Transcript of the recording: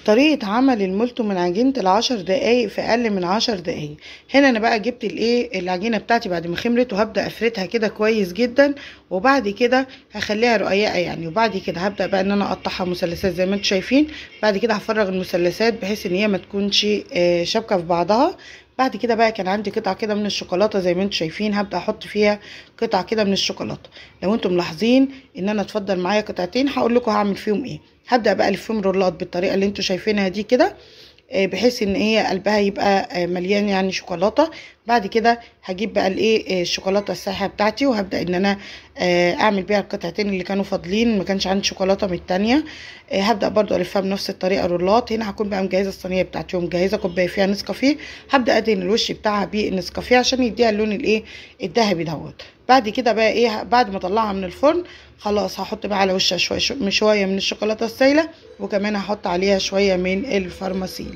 طريقة عمل المولتو من عجينة ال10 دقايق في أقل من 10 دقايق. هنا أنا بقى جبت العجينة بتاعتي بعد ما خمرت، وهبدأ أفردها كده كويس جدا، وبعد كده هخليها رقيقة يعني. وبعد كده هبدأ بقى إن أنا أقطعها مثلثات زي ما انتوا شايفين. بعد كده هفرغ المثلثات بحيث إن هي ما تكونش شابكة في بعضها. بعد كده بقى كان عندي قطعة كده من الشوكولاتة زي ما انتوا شايفين، هبدأ أحط فيها قطعة كده من الشوكولاتة. لو انتم ملاحظين إن أنا اتفضل معايا قطعتين، هقول لكم هعمل فيهم إيه. هبدأ بقى الفهم رولات بالطريقة اللي انتوا شايفينها دي كده، بحيث ان هي قلبها يبقى مليان يعني شوكولاتة. بعد كده هجيب بقى الشوكولاتة السايحة بتاعتي، وهبدأ ان انا اعمل بيها القطعتين اللي كانوا فاضلين، ما كانش عندي شوكولاتة من التانية. هبدأ برضو الفها بنفس الطريقة رولات. هنا هكون بقى مجهزة الصينية بتاعتي، ومجهزة كوباية فيها نسكافيه. هبدأ ادهن الوش بتاعها بالنسكافيه عشان يديها اللون الذهبي دوت. بعد كده بقى بعد ما اطلعها من الفرن خلاص، هحط بقى على وشها شويه من الشوكولاته السايله، وكمان هحط عليها شويه من الفرماسيل.